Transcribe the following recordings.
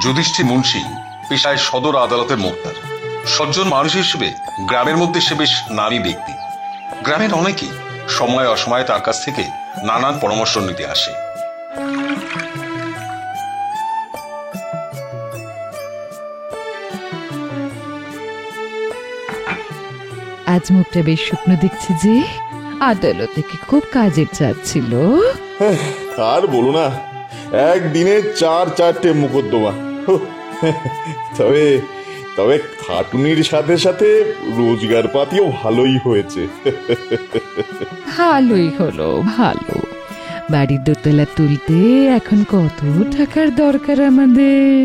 যুধিষ্ঠির মুন্সি পেশায় সদর আদালতের মোক্তার। সজ্জন মানুষ হিসেবে গ্রামের মধ্যে সে বেশ নামী ব্যক্তি। গ্রামের অনেকেই সময় অসময়ে তার কাছ থেকে নানান পরামর্শ নিতে আসে। আজ মুখটা বেশ শুকনো দেখছি যে, আদালতে কি খুব কাজের চাপ ছিল? আর বলো না, একদিনে 4-4টে মোকদ্দমা। তবে তবে খাটুনির সাথে সাথে রোজগার পাতিও ভালোই হয়েছে। ভালোই হলো, ভালো। বাড়ির দোতলা তুলতে এখন কত টাকার দরকার আমাদের?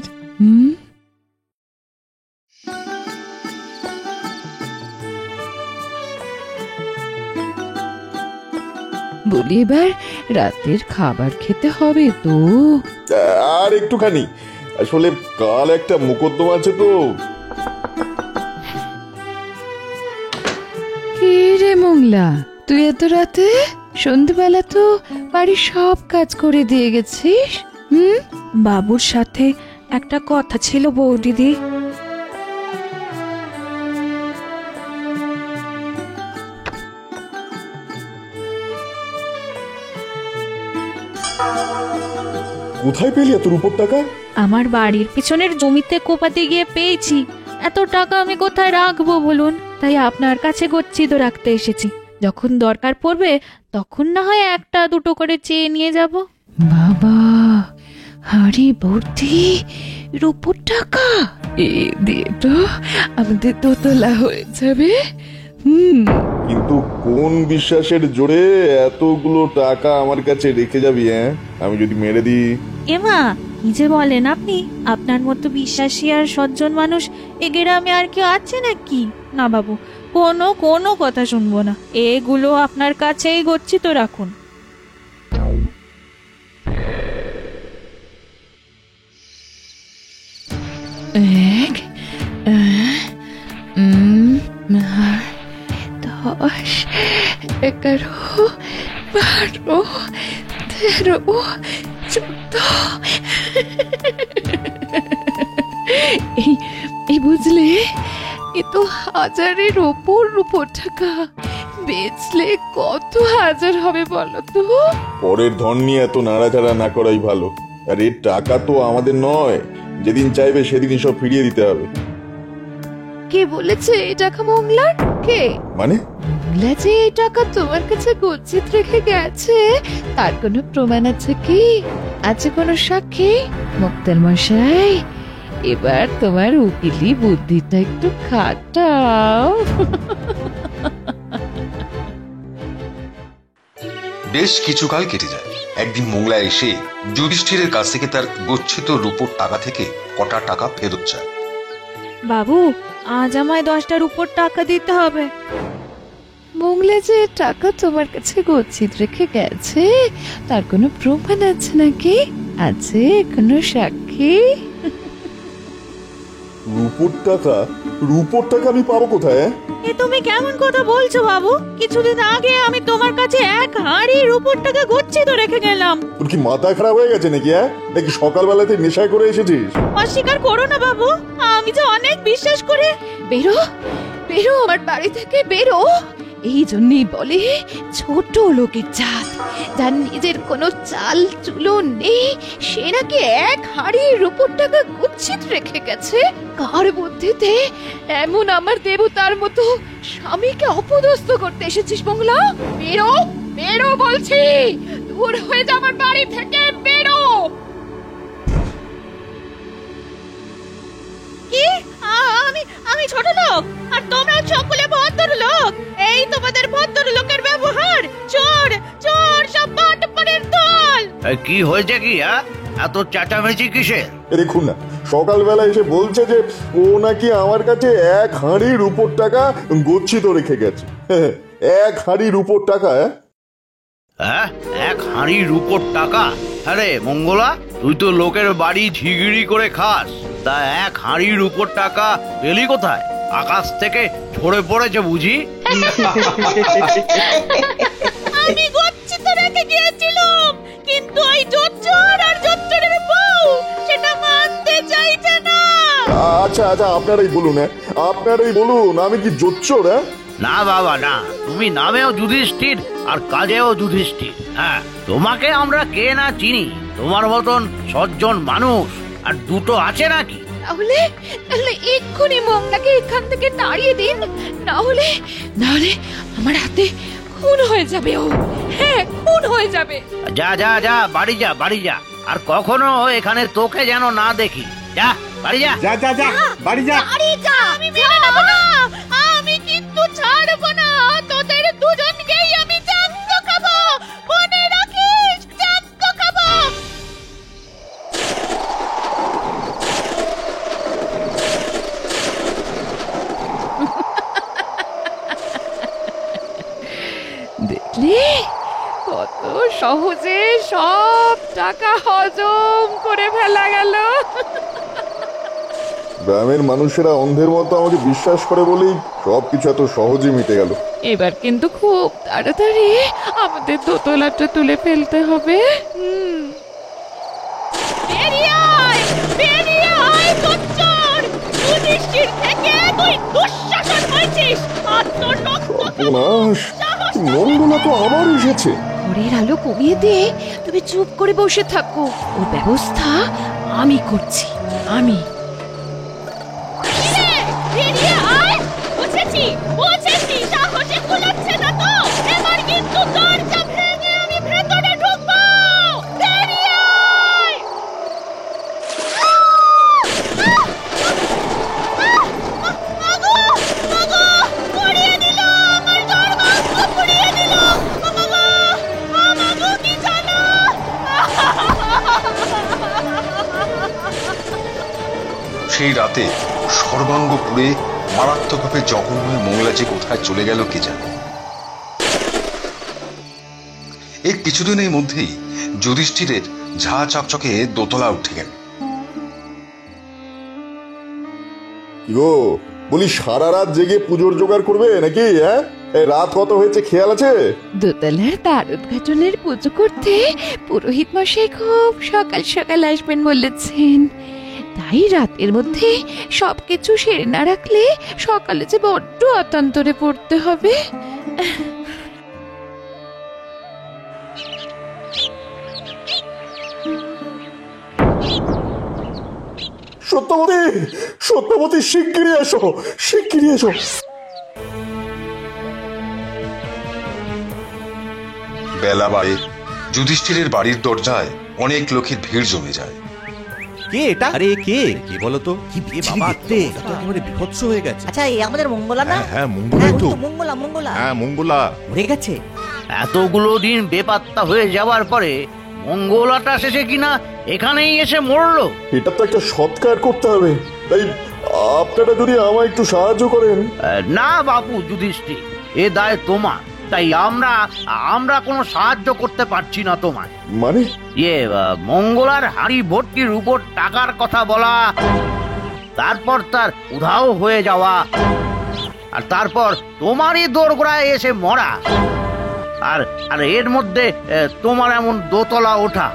বলি, এবার রাতের খাবার খেতে হবে তো? আর একটুখানি, আসলে কাল একটা মোকদ্দমা আছে তো। কি রে মোংলা, তুই এত রাতে? সন্ধ্যেবেলা তো বাড়ির সব কাজ করে দিয়ে গেছিস। বাবুর সাথে একটা কথা ছিল বৌদিদি। কোথায় পেলি এত রূপোর টাকা? আমার বাড়ির পিছনের জমিতে কোপাতে গিয়ে পেয়েছি। এত টাকা আমি কোথায় রাখবো বলুন? তাই আপনার কাছে গচ্ছিত রাখতে এসেছি। যখন দরকার পড়বে তখন না হয় 1-2 করে চেয়ে নিয়ে যাব। বাবা, হাড়ি ভর্তি রূপোর টাকা! এ দিয়ে তো আমাদের দোতলা হয়ে যাবে। কিন্তু কোন বিশ্বাসের জোরে এতগুলো টাকা আমার কাছে রেখে যাবি? আমি যদি মেরে দিই? এমা, কি যে বলেন আপনি? আপনার মতো বিশ্বাসী আর সজ্জন মানুষ এ গ্রামে আর কেউ আছে নাকি? না বাবু, কোনো কথা শুনবো না। এগুলো আপনার কাছেই গচ্ছিত রাখুন। এক, 10, 11, 12, 13, 14। এই বুঝলে, এ তো হাজারের ওপর রূপোর টাকা। বেচলে কত হাজার হবে বলো তো? পরের ধন নিয়ে এত নাড়াচাড়া না করাই ভালো। আর এর টাকা তো আমাদের নয়, যেদিন চাইবে সেদিনই সব ফিরিয়ে দিতে হবে। কে বলেছে এই টাকা মোংলার? কে মানে? মোংলা যে এই টাকা তোমার কাছে গচ্ছিত রেখে গেছে, তার কোনো প্রমাণ আছে কি? আছে কোনো সাক্ষী? মোক্তার মশাই, এবার তোমার উকিলি বুদ্ধিটা একটু খাটাও। বেশ কিছুকাল কেটে যায়। একদিন মোংলা এসে যুধিষ্ঠিরের কাছ থেকে তার গচ্ছিত রূপোর টাকা থেকে কটা টাকা ফেরত চায়। বাবু, আজ আমায় 10টা রূপোর টাকা দিতে হবে। মোংলা যে টাকা তোমার কাছে গচ্ছিত রেখে গেছে, তার কোনো প্রমাণ আছে নাকি? আছে কোনো সাক্ষী? রূপোর টাকা আমি পাবো কোথায়? এ তুমি কেমন কথা বলছো বাবু? কিছুদিন আগে আমি তোমার কাছে 1 হাঁড়ি রূপোর টাকা গচ্ছিত রেখে গেলাম। তোর কি মাথা খারাপ হয়ে গেছে নাকি? নাকি সকালবেলাতে নেশায় করে এসেছিস? অস্বীকার করো না বাবু, আমি যে অনেক বিশ্বাস করে। বেরো, বেরো আমার বাড়ি থেকে, বেরো। এই জন্যই বলে ছোট লোকের জাত। যার নিজের কোনো চাল চুলো নেই, সে নাকি 1 হাঁড়ি রূপোর টাকা গচ্ছিত রেখে গেছে। কার বুদ্ধিতে এমন আমার দেবতার মতো স্বামীকে অপদস্থ করতে এসেছিস মোংলা? বেরো, বেরো বলছি। দূর হয়ে যা আমার বাড়ি থেকে, বেরো। কি? আমি ছোট লোক আর তোমরা সকলে ভদ্রলোক? এই তোমাদের ভদ্রলোকের ব্যবহার? চোর চোর সব বাটপারের দল। কি হয়েছে কি? এত চাচামেচি কিসের? দেখুন না, সকালবেলা এসে বলছে যে ও নাকি আমার কাছে 1 হাঁড়ি রূপোর টাকা গচ্ছিত রেখে গেছে। 1 হাঁড়ি রূপোর টাকা? 1 হাঁড়ি রূপোর টাকা? আরে মঙ্গলা, তুই তো লোকের বাড়ি ঝিগিরি করে খাস, তা 1 হাঁড়ি রূপোর টাকা পেলি কোথায়? আকাশ থেকে ঝরে পড়েছে বুঝি? আমি গচ্ছিত রেখে গিয়েছিলাম, কিন্তু ওই জোচ্চোর আর জোচ্চোরের বউ সেটা মানতে চাই আচ্ছা আচ্ছা, আপনারাই বলুন, হ্যাঁ আপনারাই বলুন, আমি কি জোচ্চোর? হ্যাঁ না বাবা না, তুমি নামেও যুধিষ্ঠির আর কাজেও যুধিষ্ঠির। হ্যাঁ, তোমাকে আমরা কে না চিনি, তোমার মতন সজ্জন মানুষ আর দুটো আছে নাকি? তাহলে তাহলে এক্ষুনি মংলাকে এখান থেকে তাড়িয়ে দিন, না হলে আমার হাতে খুন হয়ে যাবে ও। হ্যাঁ, খুন হয়ে যাবে। যা যা যা, বাড়ি যা, বাড়ি যা, আর কখনো এখানে তোকে যেন না দেখি। যা বাড়ি যা। যা যা যা, বাড়ি যা। আরে যা, আমি মেনে নেব না, আমি কিন্তু ছাড়বো না, তোদের দুজনকেই আমি জ্যান্ত খাবো, মনে রাখিস, জ্যান্ত খাবো। দেখলি কত সহজে সব টাকা হজম করে ফেলা গেল। গ্রামের মানুষেরা অন্ধের মতো আমাকে বিশ্বাস করে বলেই সবকিছু এত সহজে মিটে গেল। এবার কিন্তু খুব তাড়াতাড়ি আমাদের দোতলাটা তুলে ফেলতে হবে। বেরিয়ে আয়, বেরিয়ে আয় জোচ্চোর! যুধিষ্ঠির থেকে তুই দুঃশাসন হয়েছিস, আর তোর রক্ত সর্বনাশ, মঙ্গলা তো আবার এসেছে। ঘরের আলো কমিয়ে দিয়ে তুমি চুপ করে বসে থাকো, ওর ব্যবস্থা আমি করছি, আমি। বেরিয়ে আয়, বুঝেছি বুঝেছি, সাহসে কুলাচ্ছে না তো, এবার কিন্তু দরজা ভেঙে আমি ভেতরে ঢুকবো। বেরিয়ে আয়! মাগো, মাগো, পুড়িয়ে দিল, আমার গর্ভাঙ্গ পুড়িয়ে দিল। মাগো, মাগো, কি জানো? সেই রাতে সর্বাঙ্গ পুড়ে মারাত্মকভাবে জখম হয়ে মঙ্গলা যে কোথায় চলে গেল কে জানে। এর কিছুদিনের মধ্যেই যুধিষ্ঠিরের ঝা চকচকে দোতলা উঠে গেল। কি গো, বলি সারা রাত জেগে পুজোর জোগাড় করবে নাকি? হ্যাঁ, এই রাত কত হয়েছে খেয়াল আছে? দোতলার দ্বার উদ্ঘাটনের পুজো করতে পুরোহিত মশাই খুব সকাল সকাল আসবেন বলেছেন, তাই রাতের মধ্যে সবকিছু সেরে না রাখলে সকালে যে বড্ড অতান্তরে পড়তে হবে। সত্যবতী, সত্যবতী, শিগগিরই এসো, শিগগিরই এসো। বেলা বাড়ে, যুধিষ্ঠিরের বাড়ির দরজায় অনেক লোকের ভিড় জমে যায়। কে এটা? আরে কে কে বলো তো? কি বাবা, দেখতে একেবারে বিভৎস হয়ে গেছে। আচ্ছা, এই আমাদের মঙ্গলা না? হ্যাঁ মঙ্গলাই তো। মঙ্গলা মঙ্গলা হ্যাঁ মঙ্গলা মরে গেছে। এতগুলো দিন বেপাত্তা হয়ে যাওয়ার পরে মঙ্গলাটা শেষে কিনা এখানেই এসে মরলো। এটা তো একটা সৎকার করতে হবে, তাই আপনারা যদি আমায় একটু সাহায্য করেন। না বাবু যুধিষ্ঠির, এ দায় তোমার, তাই আমরা কোনো সাহায্য করতে পারছি না তোমায়। মানে মঙ্গলার হাড়ি ভর্তির উপর টাকার কথা বলা, তারপর তার উধাও হয়ে যাওয়া, আর তারপর তোমারই দোরগোড়ায় এসে মরা, আর এর মধ্যে তোমার এমন দোতলা ওঠা,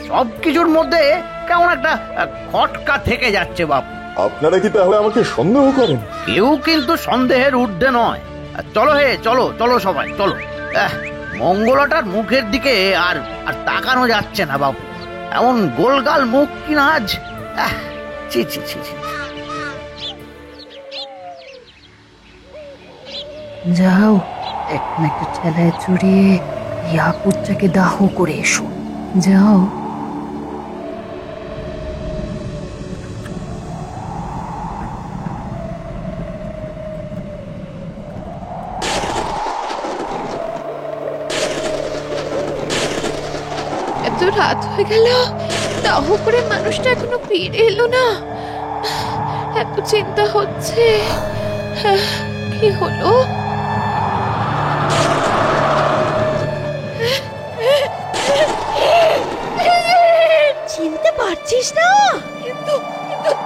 সবকিছুর মধ্যে কেমন একটা খটকা থেকে যাচ্ছে বাবু। আপনারা কি তাহলে আমাকে সন্দেহ করেন? কেউ কিন্তু সন্দেহের ঊর্ধ্বে নয়। চলো হে, চলো চলো সবাই চলো। মঙ্গলাটার মুখের দিকে আর তাকানো যাচ্ছে না বাবু, এমন গোলগাল মুখ কিনা আজ। ছি ছি ছি ছি। যাও, এখন একটু ছেলে চড়িয়ে ইয়াকুতটাকে দাহ করে এসো, যাও। এত রাত হয়ে গেল, দাহ করে মানুষটা এখনো ফিরে এলো না, এত চিন্তা হচ্ছে। কি হলো? চিনতে পারছিস না? কিন্তু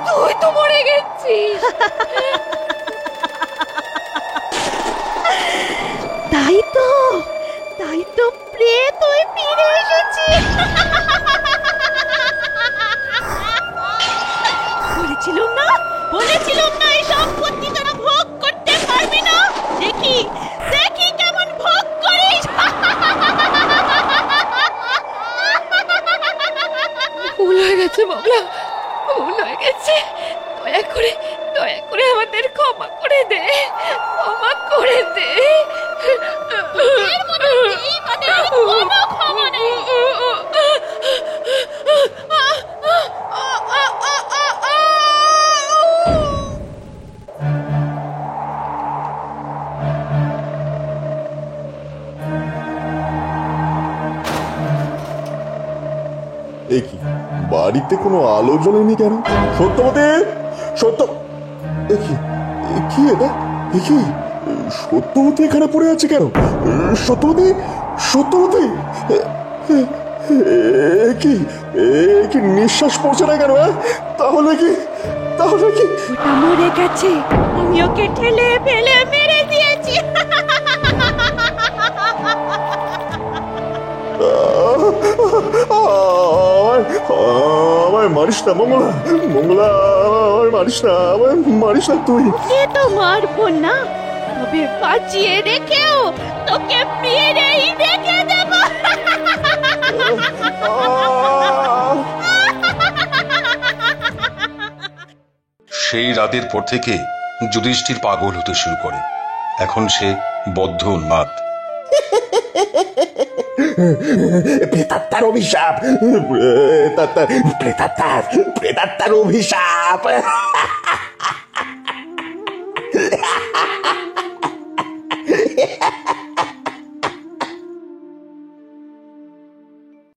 তুই তো মরে গেছিস। তাই তো প্রেত হয়ে ফিরে এসেছি। বলেছিলাম না ভুল হয়ে গেছে মংলা, ভুল হয়ে গেছে। দয়া করে আমাদের ক্ষমা করে দে, ক্ষমা করে দে। এ কি, বাড়িতে কোনো আলো জ্বলেনি কেন? সত্যবতী, সত্য, এ কি, এ কি এটা? এ কি, সত্যবতী এখানে পড়ে আছে কেন? সত্যবতী, সত্যবতী, এ কি, এ কি নিঃশ্বাস পড়ছে না কেন? তাহলে কি, তাহলে কি? ওটা মরে গেছে, আমি ওকে ঠেলে ফেলে মেরে দিয়েছি। আমায় মারিস না মঙ্গলা, মঙ্গলা, আমায় মারিস না, আমায় মারিস না তুই। এ তো মারবো না, তবে বাঁচিয়ে রেখেও তোকে মেরেই রেখে দেব। সেই রাতের পর থেকে যুধিষ্ঠির পাগল হতে শুরু করে। এখন সে বদ্ধ উন্মাদ। প্রেতাত্মার অভিশাপ, প্রেতাত্মার অভিশাপ।